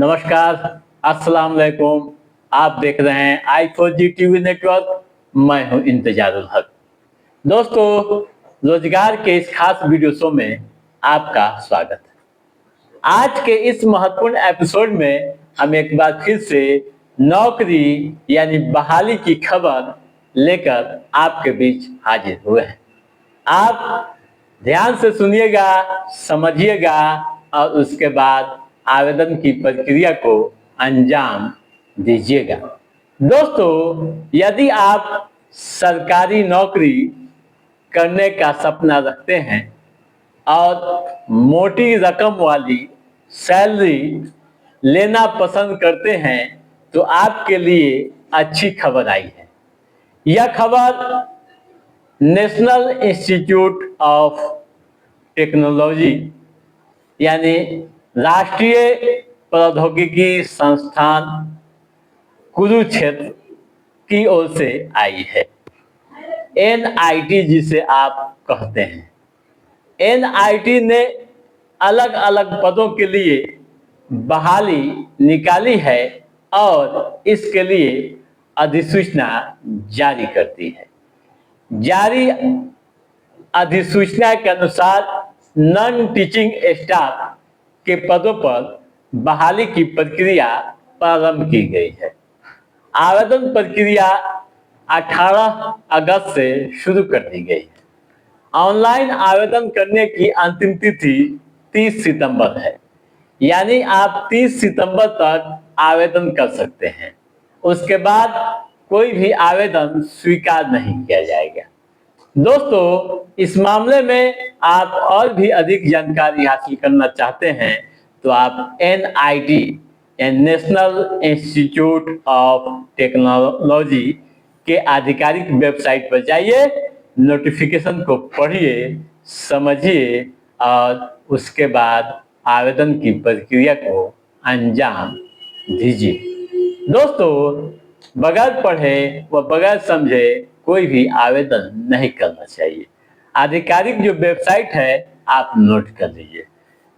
नमस्कार, अस्सलाम वालेकुम। आप देख रहे हैं i4G टीवी नेटवर्क। मैं हूं इंतजारुल हक। दोस्तों, रोजगार के इस खास वीडियो शो में आपका स्वागत है। आज के इस महत्वपूर्ण एपिसोड में हम एक बार फिर से नौकरी यानी बहाली की खबर लेकर आपके बीच हाजिर हुए हैं। आप ध्यान से सुनिएगा, समझिएगा और उसके बाद आवेदन की प्रक्रिया को अंजाम दीजिएगा। दोस्तों, यदि आप सरकारी नौकरी करने का सपना रखते हैं और मोटी रकम वाली सैलरी लेना पसंद करते हैं तो आपके लिए अच्छी खबर आई है। यह खबर नेशनल इंस्टीट्यूट ऑफ टेक्नोलॉजी यानी राष्ट्रीय प्रौद्योगिकी संस्थान कुरुक्षेत्र की ओर से आई है। NIT जिसे आप कहते हैं, NIT ने अलग अलग पदों के लिए बहाली निकाली है और इसके लिए अधिसूचना जारी करती है। जारी अधिसूचना के अनुसार नॉन टीचिंग स्टाफ के पदों पर बहाली की प्रक्रिया प्रारंभ की गई है। आवेदन प्रक्रिया 18 अगस्त से शुरू कर दी गई है। ऑनलाइन आवेदन करने की अंतिम तिथि 30 सितंबर है, यानी आप 30 सितंबर तक आवेदन कर सकते हैं। उसके बाद कोई भी आवेदन स्वीकार नहीं किया जाएगा। दोस्तों, इस मामले में आप और भी अधिक जानकारी हासिल करना चाहते हैं तो आप NIT national institute of technology के आधिकारिक वेबसाइट पर जाइए, नोटिफिकेशन को पढ़िए, समझिए और उसके बाद आवेदन की प्रक्रिया को अंजाम दीजिए। दोस्तों, बगैर पढ़े व बगैर समझे कोई भी आवेदन नहीं करना चाहिए। आधिकारिक जो वेबसाइट है आप नोट कर लीजिए,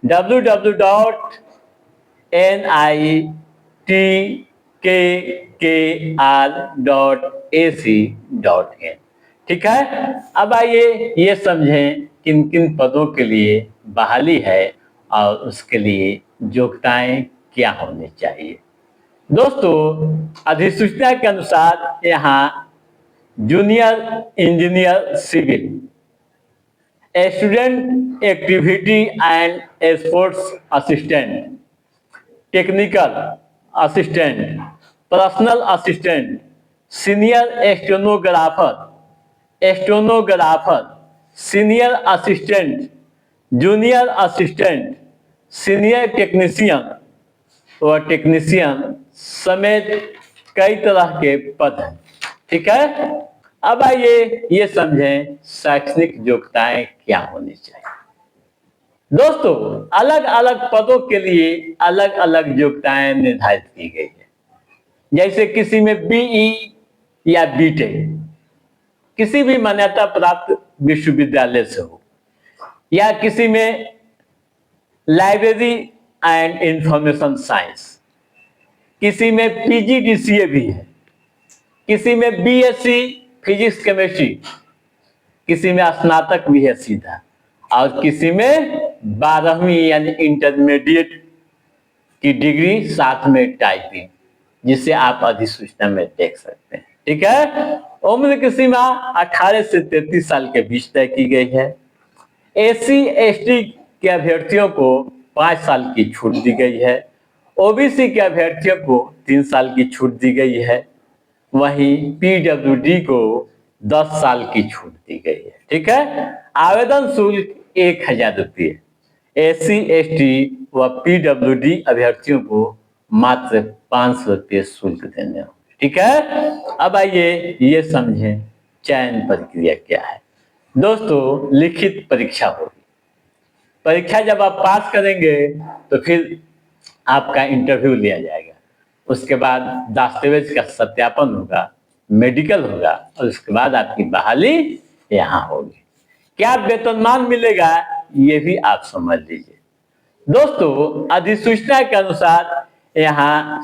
www.nitkr.ac.in। ठीक है, अब आइए ये समझें किन किन पदों के लिए बहाली है और उसके लिए योग्यताएं क्या होनी चाहिए। दोस्तों, अधिसूचना के अनुसार यहाँ junior engineer civil, student activity and sports assistant, technical assistant, personal assistant, senior stenographer, senior assistant, junior assistant, senior technician व टेक्नीशियन समेत कई तरह के पद हैं। ठीक है, अब आइए ये समझें शैक्षणिक योग्यताएं क्या होनी चाहिए। दोस्तों, अलग अलग पदों के लिए अलग अलग योग्यताएं निर्धारित की गई है। जैसे किसी में BE या BTech किसी भी मान्यता प्राप्त विश्वविद्यालय से हो, या किसी में लाइब्रेरी एंड इंफॉर्मेशन साइंस, किसी में PGDCA भी है, किसी में BSc फिजिक्स केमिस्ट्री, किसी में स्नातक भी है सीधा, और किसी में 12वीं यानी इंटरमीडिएट की डिग्री साथ में टाइपिंग, जिसे आप अधिसूचना में देख सकते हैं। ठीक है, उम्र की सीमा 18 से 33 साल के बीच तय की गई है। SC ST के अभ्यर्थियों को 5 साल की छूट दी गई है। OBC के अभ्यर्थियों को 3 साल की छूट दी गई है। वहीं PWD को 10 साल की छूट दी गई है। ठीक है, आवेदन शुल्क 1000 रुपये, SC ST व PWD अभ्यर्थियों को मात्र 500 रुपये शुल्क देने होंगे। ठीक है, अब आइए ये समझें चयन प्रक्रिया क्या है। दोस्तों, लिखित परीक्षा होगी। परीक्षा जब आप पास करेंगे तो फिर आपका इंटरव्यू लिया जाएगा। उसके बाद दस्तावेज का सत्यापन होगा, मेडिकल होगा और उसके बाद आपकी बहाली यहाँ होगी। क्या वेतनमान मिलेगा ये भी आप समझ लीजिए। दोस्तों, अधिसूचना के अनुसार यहाँ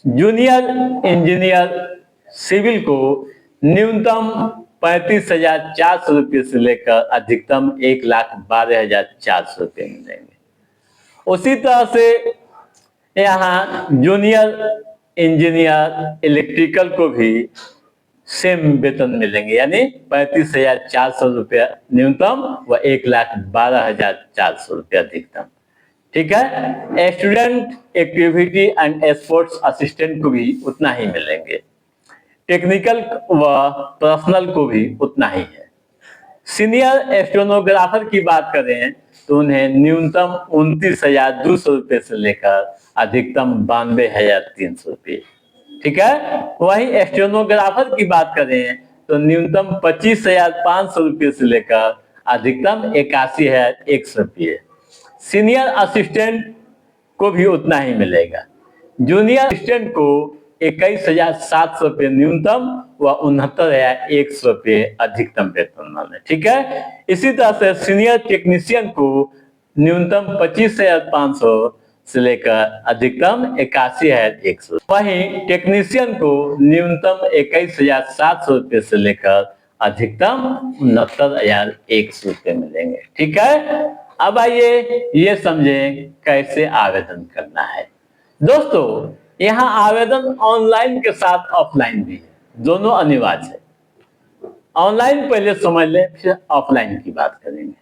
जूनियर इंजीनियर सिविल को न्यूनतम 35,400 रुपये से लेकर अधिकतम 1,12,400 रुपये मिलेंगे। उसी तरह से यहाँ जूनियर इंजीनियर इलेक्ट्रिकल को भी सेम वेतन मिलेंगे, यानी 35,400 रुपया न्यूनतम व 1,12,400 रुपया अधिकतम। ठीक है। Student activity and sports assistant को भी उतना ही मिलेंगे। टेक्निकल व पर्सनल को भी उतना ही है। सीनियर स्टेनोग्राफर की बात करें तो उन्हें न्यूनतम 29,200 रुपये से लेकर अधिकतम 92,300 रुपये। ठीक है। वहीं स्टेनोग्राफर की बात करें तो न्यूनतम 25,500 रुपये से लेकर अधिकतम 81,100 रुपये। सीनियर असिस्टेंट को भी उतना ही मिलेगा। जूनियर असिस्टेंट को 21,700 रुपये न्यूनतम व 69,100 रुपये अधिकतम वेतन माने। ठीक है। इसी तरह से सीनियर टेक्नीशियन को न्यूनतम 25,500 से लेकर अधिकतम 81,100। वहीं टेक्नीशियन को न्यूनतम 21,700 रुपये से लेकर अधिकतम 69,100 रुपये मिलेंगे। ठीक है। अब आइए ये समझें कैसे आवेदन करना है। दोस्तों, यहाँ आवेदन ऑनलाइन के साथ ऑफलाइन भी है, दोनों अनिवार्य है। ऑनलाइन पहले समझ लें, फिर ऑफलाइन की बात करेंगे।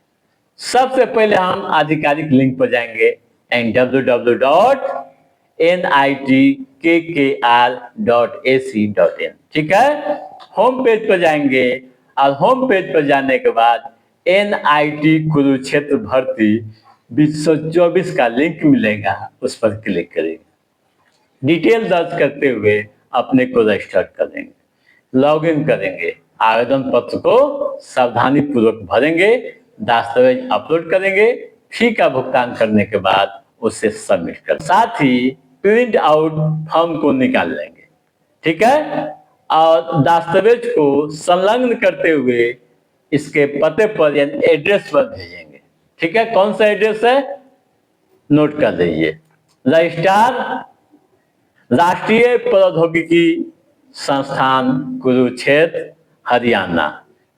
सबसे पहले हम आधिकारिक लिंक पर जाएंगे www.nitkr.ac.in। ठीक है। होम पेज पर जाएंगे और होम पेज पर जाने के बाद NIT कुरुक्षेत्र भर्ती 2024 का लिंक मिलेगा, उस पर क्लिक करेंगे। डिटेल दर्ज करते हुए अपने को रजिस्टर करेंगे, लॉगिन करेंगे, आवेदन पत्र को सावधानी पूर्वक भरेंगे, दस्तावेज अपलोड करेंगे, फी का भुगतान करने के बाद उसे सबमिट कर, साथ ही प्रिंट आउट फॉर्म को निकाल लेंगे। ठीक है। और दस्तावेज को संलग्न करते हुए इसके पते पर यानी एड्रेस पर भेजेंगे। ठीक है। कौन सा एड्रेस है, नोट कर लीजिए। रजिस्ट्रार राष्ट्रीय प्रौद्योगिकी संस्थान कुरुक्षेत्र हरियाणा,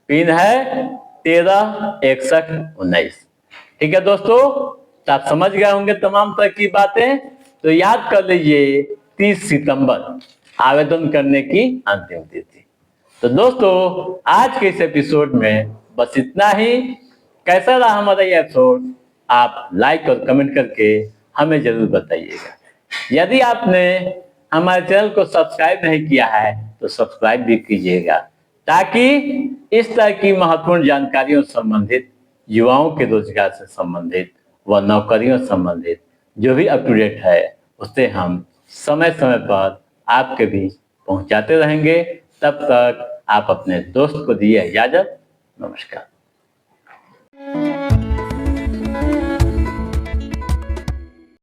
पिन है 136119। ठीक है दोस्तों, तो आप समझ गए होंगे तमाम तरह की बातें। तो याद कर लीजिए 30 सितंबर आवेदन करने की अंतिम तिथि। तो दोस्तों, आज के इस एपिसोड में बस इतना ही। कैसा रहा हमारा ये एपिसोड, आप लाइक और कमेंट करके हमें जरूर बताइएगा। यदि आपने हमारे चैनल को सब्सक्राइब नहीं किया है तो सब्सक्राइब भी कीजिएगा, ताकि इस तरह की महत्वपूर्ण जानकारियों से संबंधित, युवाओं के रोजगार से संबंधित व नौकरियों से संबंधित जो भी अप टू डेट है उसे हम समय समय पर आपके बीच पहुंचाते रहेंगे। तब तक आप अपने दोस्त को दिए इजाजत। नमस्कार।